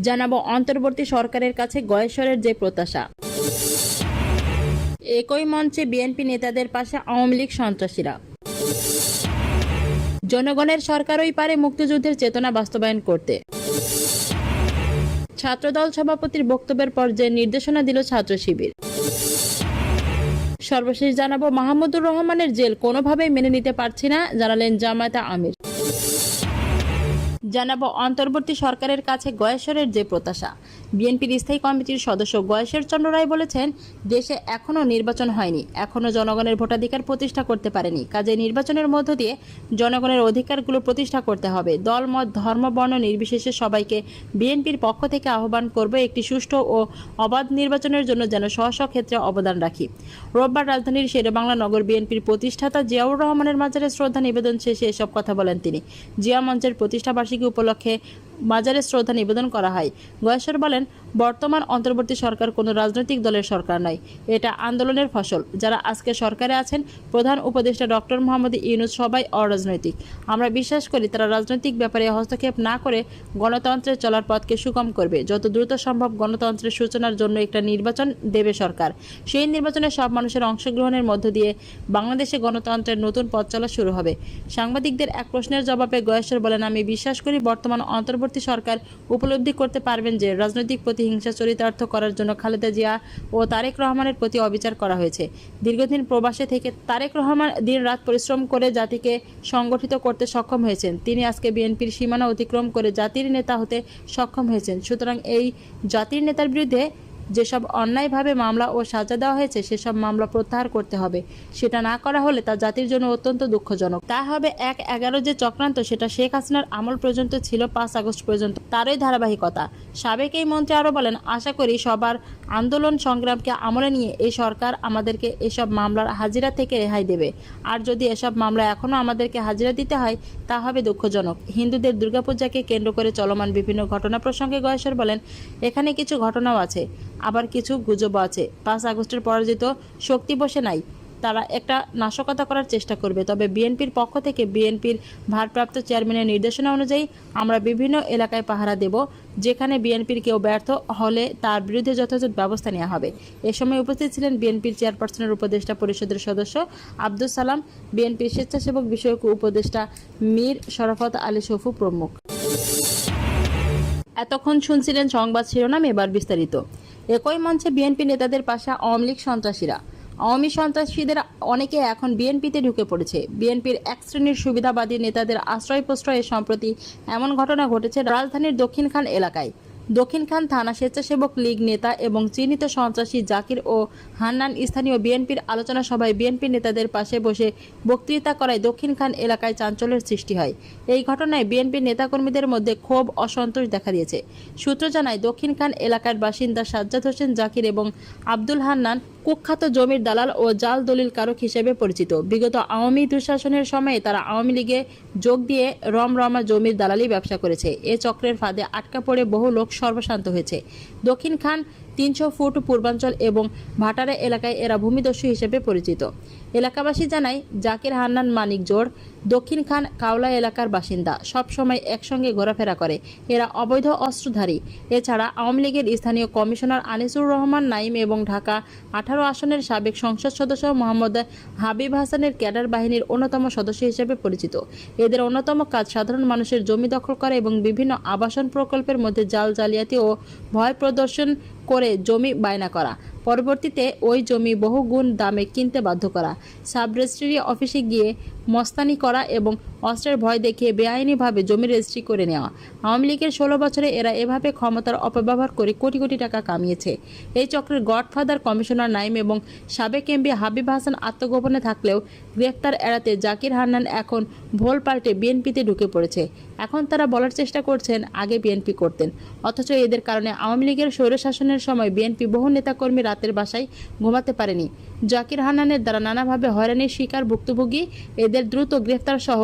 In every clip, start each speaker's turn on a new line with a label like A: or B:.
A: জানাবো অন্তর্বর্তী সরকারের কাছে গয়েশ্বরের যে প্রত্যাশা। একই মঞ্চে বিএনপি নেতাদের পাশে আওয়ামী লীগ সন্ত্রাসীরা। জনগণের সরকারই পারে মুক্তিযুদ্ধের চেতনা বাস্তবায়ন করতে। ছাত্রদল সভাপতির বক্তব্যের পর যে নির্দেশনা দিল ছাত্র শিবির। সর্বশেষ জানাবো মাহমুদুর রহমানের জেল কোনোভাবেই মেনে নিতে পারছি না, জানালেন জামায়াতে আমির। জানাবো অন্তর্বর্তী সরকারের কাছে গয়েশ্বরের যে প্রত্যাশা। বিএনপির স্থায়ী কমিটির সদস্য গয়েশ্বর চন্দ্র রায় বলেছেন, দেশে এখনও নির্বাচন হয়নি, এখনও জনগণের ভোটাধিকার প্রতিষ্ঠা করতে পারেনি, কাজে নির্বাচনের মধ্য দিয়ে জনগণের অধিকারগুলো প্রতিষ্ঠা করতে হবে। দল মত ধর্ম বর্ণ নির্বিশেষে সবাইকে বিএনপির পক্ষ থেকে আহ্বান করবে একটি সুষ্ঠু ও অবাধ নির্বাচনের জন্য যেন স্ব ক্ষেত্রে অবদান রাখি। রোববার রাজধানীর শেরেবাংলা নগর বিএনপির প্রতিষ্ঠাতা জিয়াউর রহমানের মাজারে শ্রদ্ধা নিবেদন শেষে এসব কথা বলেন তিনি। জিয়া মঞ্চের প্রতিষ্ঠাবার্ষিকী উপলক্ষে মাজারে শ্রদ্ধা নিবেদন করা হয়। গয়েশ্বর বলেন, বর্তমান অন্তর্বর্তী সরকার কোনো রাজনৈতিক দলের সরকার নয়, এটা আন্দোলনের ফসল। যারা আজকে সরকারে আছেন, প্রধান উপদেষ্টা ডক্টর মোহাম্মদ ইউনূস, সবাই অরাজনৈতিক। আমরা বিশ্বাস করি তারা রাজনৈতিক ব্যাপারে হস্তক্ষেপ না করে গণতন্ত্রের চলার পথকে সুগম করবে। যত দ্রুত সম্ভব গণতন্ত্রের সূচনার জন্য একটা নির্বাচন দেবে সরকার। সেই নির্বাচনে সব মানুষের অংশগ্রহণের মধ্য দিয়ে বাংলাদেশে গণতন্ত্রের নতুন পথ চলা শুরু হবে। সাংবাদিকদের এক প্রশ্নের জবাবে গয়েশ্বর বলেন, আমি বিশ্বাস করি বর্তমান অন্তর্বর্তী সরকার উপলব্ধি করতে পারবেন যে রাজনৈতিক প্রতিহিংসা চরিতার্থ করার জন্য খালেদা জিয়া ও তারেক রহমানের প্রতি অবিচার করা হয়েছে। দীর্ঘদিন প্রবাসে থেকে তারেক রহমান দিনরাত পরিশ্রম করে জাতিকে সংগঠিত করতে সক্ষম হয়েছেন। তিনি আজকে বিএনপির সীমানা অতিক্রম করে জাতির নেতা হতে সক্ষম হয়েছেন। সুতরাং এই জাতির নেতার বিরুদ্ধে যেসব অন্যায়ভাবে মামলা ও সাজা দেওয়া হয়েছে সেসব মামলা প্রত্যাহার করতে হবে। সেটা না করা হলে তা জাতির জন্য অত্যন্ত দুঃখজনক। তা হবে ১/১১ যে চক্রান্ত, সেটা শেখ হাসিনার আমল পর্যন্ত ছিল, ৫ আগস্ট পর্যন্ত তারই ধারাবাহিকতা। সাবেক এই মন্ত্রী আরও বলেন, আশা করি সবার আন্দোলন সংগ্রামকে আমলে নিয়ে এই সরকার আমাদেরকে এসব মামলার হাজিরা থেকে রেহাই দেবে। আর যদি এসব মামলা এখনও আমাদেরকে হাজিরা দিতে হয় তা হবে দুঃখজনক। হিন্দুদের দুর্গাপূজাকে কেন্দ্র করে চলমান বিভিন্ন ঘটনা প্রসঙ্গে গয়েশ্বর বলেন, এখানে কিছু ঘটনাও আছে, আবার কিছু গুজবও আছে। ৫ আগস্টের পরাজিত শক্তি বসে নাই, তারা একটা নাশকতা করার চেষ্টা করবে। তবে বিএনপির পক্ষ থেকে বিএনপির ভারপ্রাপ্ত চেয়ারম্যানের নির্দেশনা অনুযায়ী আমরা বিভিন্ন এলাকায় পাহারা দেব। যেখানে বিএনপির কেউ ব্যর্থ হলে তার বিরুদ্ধে যথাযথ ব্যবস্থা নেওয়া হবে। এ সময় উপস্থিত ছিলেন বিএনপির চেয়ারপারসনের উপদেষ্টা পরিষদের সদস্য আব্দুস সালাম, বিএনপির স্বেচ্ছাসেবক বিষয়ক উপদেষ্টা মীর শরাফত আলী সফু প্রমুখ। এতক্ষণ শুনছিলেন সংবাদ শিরোনাম, এবার বিস্তারিত। একই মঞ্চে বিএনপি নেতাদের পাশে আওয়ামী লীগ সন্ত্রাসীরা। আওয়ামী সন্ত্রাসীদের অনেকে এখন বিএনপিতে ঢুকে পড়েছে। বিএনপির এক শ্রেণীর সুবিধাবাদী নেতাদের আশ্রয় প্রশ্রয়ে সম্প্রতি এমন ঘটনা ঘটেছে রাজধানীর দক্ষিণখান এলাকায়। দক্ষিণখান থানা স্বেচ্ছাসেবক লীগ নেতা এবং চিহ্নিত সন্ত্রাসী জাকির ও হান্নান স্থানীয় বিএনপির আলোচনা সভায় বিএনপি নেতাদের পাশে বসে বক্তৃতা করায় দক্ষিণখান এলাকায় চাঞ্চল্যের সৃষ্টি হয়। এই ঘটনায় বিএনপির নেতাকর্মীদের মধ্যে ক্ষোভ অসন্তোষ দেখা দিয়েছে। সূত্র জানায়, দক্ষিণখান এলাকার বাসিন্দা সাজ্জাদ হোসেন জাকির এবং আব্দুল হান্নান কুখ্যাত জমির দালাল ও জাল দলিল কারক হিসেবে পরিচিত। বিগত আওয়ামী দুঃশাসনের সময়ে তারা আওয়ামী লীগে যোগ দিয়ে রমরমা জমির দালালি ব্যবসা করেছে। এ চক্রের ফাঁদে আটকা পড়ে বহু লোক সর্বশান্ত হয়েছে। দক্ষিণখান ৩০০ ফুট পূর্বাঞ্চল এবং ভাটারা এলাকায় এরা ভূমিদস্যু হিসেবে পরিচিত। এলাকাবাসী জানায়, জাকির হান্নান মানিকজোড় দক্ষিণখান কাওলা এলাকার বাসিন্দা, সব সময় একসঙ্গে ঘোরাফেরা করে। এরা অবৈধ অস্ত্রধারী। এছাড়া আওয়ামী লীগের স্থানীয় কমিশনার আনিসুর রহমান নাইম এবং ঢাকা ১৮ আসনের সাবেক সংসদ সদস্য মোহাম্মদ হাবিব হাসানের ক্যাডার বাহিনীর অন্যতম সদস্য হিসেবে পরিচিত। এদের অন্যতম কাজ সাধারণ মানুষের জমি দখল করা এবং বিভিন্ন আবাসন প্রকল্পের মধ্যে জালিয়াতি ও ভয় প্রদর্শন করে জমি বায়না করা। পরবর্তীতে ওই জমি বহুগুণ দামে কিনতে বাধ্য করা, সাব রেজিস্ট্রি অফিসে গিয়ে মস্তানি করা এবং অস্ত্রের ভয় দেখিয়ে বেআইনিভাবে জমি রেজিস্ট্রি করে নেওয়া। আওয়ামী লীগের 16 বছরে এরা এভাবে ক্ষমতার অপব্যবহার করে কোটি কোটি টাকা কামিয়েছে। এই চক্রের গডফাদার কমিশনার নাইম এবং সাবেক এমপি হাবিব হাসান আত্মগোপনে থাকলেও গ্রেফতার এড়াতে জাকির হান্নান এখন ভোল পাল্টে বিএনপিতে ঢুকে পড়েছে। এখন তারা বলার চেষ্টা করছেন আগে বিএনপি করতেন, অথচ এদের কারণে আওয়ামী লীগের স্বৈরশাসনের সময় বিএনপি বহু নেতাকর্মী রাতের বাসায় ঘুমাতে পারেনি। জাকির হান্নানের দ্বারা নানাভাবে হয়রানির শিকার ভুক্তভোগী এদের দ্রুত গ্রেফতার সহ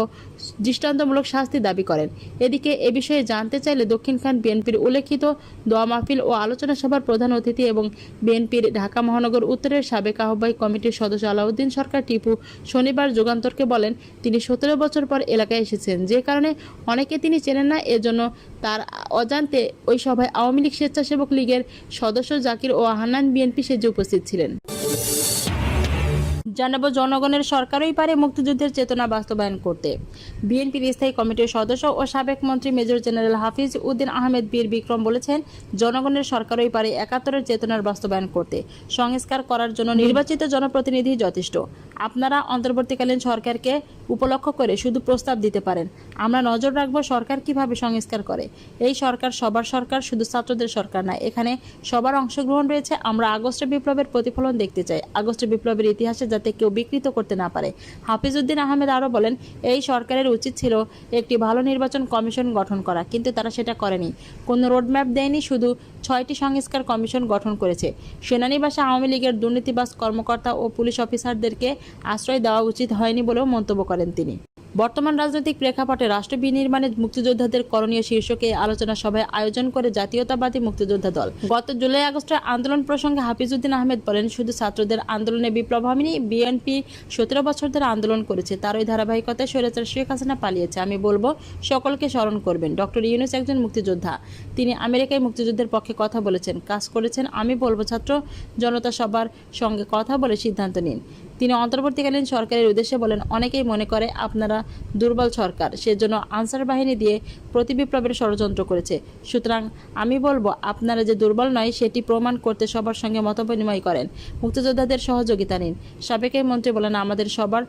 A: দৃষ্টান্তমূলক শাস্তি দাবি করেন। এদিকে এ বিষয়ে জানতে চাইলে দক্ষিণখান বিএনপির উল্লেখিত দোয়া মাহফিল ও আলোচনা সভার প্রধান অতিথি এবং বিএনপির ঢাকা মহানগর উত্তরের সাবেক আহ্বায়ক কমিটির সদস্য আলাউদ্দিন সরকার টিপু শনিবার যুগান্তরকে বলেন, তিনি 17 বছর পর এলাকায় এসেছেন, যে কারণে অনেকে তিনি চেনেন না। এজন্য তার অজান্তে ওই সভায় আওয়ামী লীগ স্বেচ্ছাসেবক লীগের সদস্য জাকির ও হান্নান বিএনপি সেজে উপস্থিত ছিলেন। জানাবো, জনগণের সরকারই পারে মুক্তিযুদ্ধের চেতনা বাস্তবায়ন করতে। বিএনপির স্থায়ী কমিটির সদস্য ও সাবেক মন্ত্রী মেজর জেনারেল হাফিজ উদ্দিন আহমেদ বীর বিক্রম বলেছেন, জনগণের সরকারই পারে 71-এর চেতনার বাস্তবায়ন করতে। সংস্কার করার জন্য নির্বাচিত জনপ্রতিনিধি যথেষ্ট। আপনারা অন্তর্বর্তীকালীন সরকারকে উপলক্ষ করে শুধু প্রস্তাব দিতে পারেন। আমরা নজর রাখবো সরকার কিভাবে সংস্কার করে। এই সরকার সবার সরকার, শুধু ছাত্রদের সরকার না। এখানে সবার অংশগ্রহণ রয়েছে। আমরা আগস্টের বিপ্লবের প্রতিফলন দেখতে চাই, আগস্টের বিপ্লবের ইতিহাসে যাতে কেউ বিকৃত করতে না পারে। হাফিজ উদ্দিন আহমেদ আরও বলেন, এই সরকারের উচিত ছিল একটি ভালো নির্বাচন কমিশন গঠন করা, কিন্তু তারা সেটা করেনি। কোনো রোডম্যাপ দেয়নি, শুধু 6টি সংস্কার কমিশন গঠন করেছে। সেনানিবাসে আওয়ামী লীগের দুর্নীতিবাজ কর্মকর্তা ও পুলিশ অফিসারদেরকে আশ্রয় দেওয়া উচিত হয়নি বলেও মন্তব্য করেন তিনি। বর্তমান রাজনৈতিক প্রেক্ষাপটে রাষ্ট্র বিনির্মাণে মুক্তিযোদ্ধাদের করণীয় শীর্ষকে আলোচনা সভায় আয়োজন করে জাতীয়তাবাদী মুক্তিযোদ্ধা দল। গত জুলাই আগস্টের আন্দোলন প্রসঙ্গে হাফিজ উদ্দিন আহমেদ বলেন, শুধু ছাত্রদের আন্দোলনে বিপ্লব হয়নি, বিএনপি 17 বছর ধরে আন্দোলন করেছে। তার ওই ধারাবাহিকতায় স্বৈরাচার শেখ হাসিনা পালিয়েছে। আমি বলবো সকলকে স্মরণ করবেন, ডক্টর ইউনূস একজন মুক্তিযোদ্ধা। তিনি আমেরিকায় মুক্তিযুদ্ধের পক্ষে কথা বলেছেন, কাজ করেছেন। আমি বলবো ছাত্র জনতা সবার সঙ্গে কথা বলে সিদ্ধান্ত নিন। তিনি অন্তর্বর্তীকালীন সরকারের উদ্দেশ্যে বলেন, অনেকেই মনে করে আপনারা দুর্বল সরকার, সেজন্য আনসার বাহিনী দিয়ে প্রতিবিপ্লবের ষড়যন্ত্র করেছে। সুতরাং আমি বলবো, আপনারা যে দুর্বল নয় সেটি প্রমাণ করতে সবার সঙ্গে মতবিনিময় করেন, মুক্তিযোদ্ধাদের সহযোগিতা নিন। সাবেক মন্ত্রী বলেন, আমাদের সবার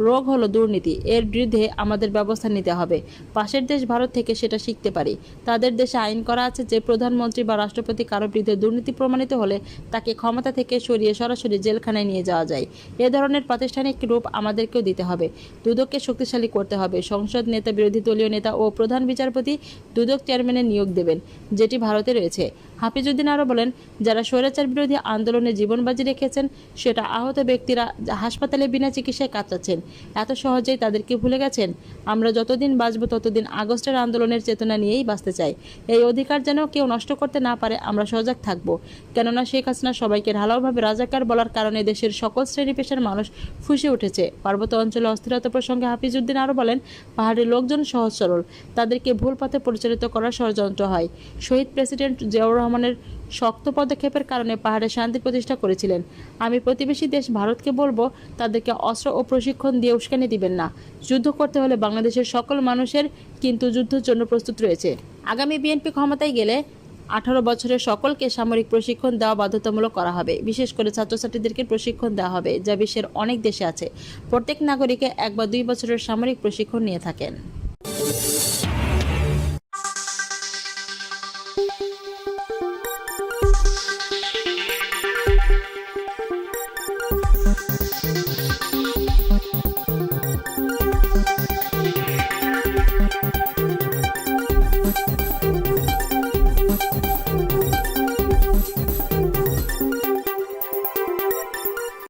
A: রোগ হলো দুর্নীতি, এর বিরুদ্ধে আমাদের ব্যবস্থা নিতে হবে। পাশের দেশ ভারত থেকে সেটা শিখতে পারি। তাদের দেশে আইন করা আছে যে প্রধানমন্ত্রী বা রাষ্ট্রপতি কারো বিরুদ্ধে দুর্নীতি প্রমাণিত হলে তাকে ক্ষমতা থেকে সরিয়ে সরাসরি জেলখানায় নিয়ে যাওয়া যায়। এ ধরনের প্রাতিষ্ঠানিক রূপ আমাদেরকেও দিতে হবে। দুদককে শক্তিশালী করতে হবে। সংসদ নেতা, বিরোধী দলীয় নেতা ও প্রধান বিচারপতি দুদক চেয়ারম্যানের নিয়োগ দেবেন, যেটি ভারতে রয়েছে। হাফিজ উদ্দিন আরও বলেন, যারা স্বৈরাচার বিরোধী আন্দোলনে জীবন বাজি রেখেছেন, সেটা আহত ব্যক্তিরা হাসপাতালে বিনা চিকিৎসায় কাটাচ্ছেন, এত সহজেই তাদেরকে ভুলে গেছেন? আমরা যতদিন বাঁচব ততদিন আগস্টের আন্দোলনের চেতনা নিয়েই বাঁচতে চাই। এই অধিকার যেন কেউ নষ্ট করতে না পারে, আমরা সজাগ থাকব। কেননা শেখ হাসিনা সবাইকে ঢালাওভাবে রাজাকার বলার কারণে দেশের সকল শ্রেণী পেশার মানুষ ফুঁসে উঠেছে। পার্বত্য অঞ্চলে অস্থিরতা প্রসঙ্গে হাফিজ উদ্দিন আরও বলেন, পাহাড়ের লোকজন সহজ সরল, তাদেরকে ভুল পথে পরিচালিত করার ষড়যন্ত্র হয়। শহীদ প্রেসিডেন্ট জিয়াউর রহমানের শক্ত পদক্ষেপের কারণে পাহাড়ে শান্তি প্রতিষ্ঠা করেছিলেন। আমি প্রতিবেশী দেশ ভারতকে বলবো, তাদেরকে অস্ত্র ও প্রশিক্ষণ দিয়ে উস্কানি দিবেন না। যুদ্ধ করতে হলে বাংলাদেশের সকল মানুষের কিন্তু যুদ্ধের জন্য প্রস্তুত রয়েছে। আগামী বিএনপি ক্ষমতায় গেলে 18 বছরের সকলকে সামরিক প্রশিক্ষণ দেওয়া বাধ্যতামূলক করা হবে। বিশেষ করে ছাত্রছাত্রীদেরকে প্রশিক্ষণ দেওয়া হবে, যা বিশ্বের অনেক দেশে আছে। প্রত্যেক নাগরিকে 1 বা 2 বছরের সামরিক প্রশিক্ষণ নিয়ে থাকেন।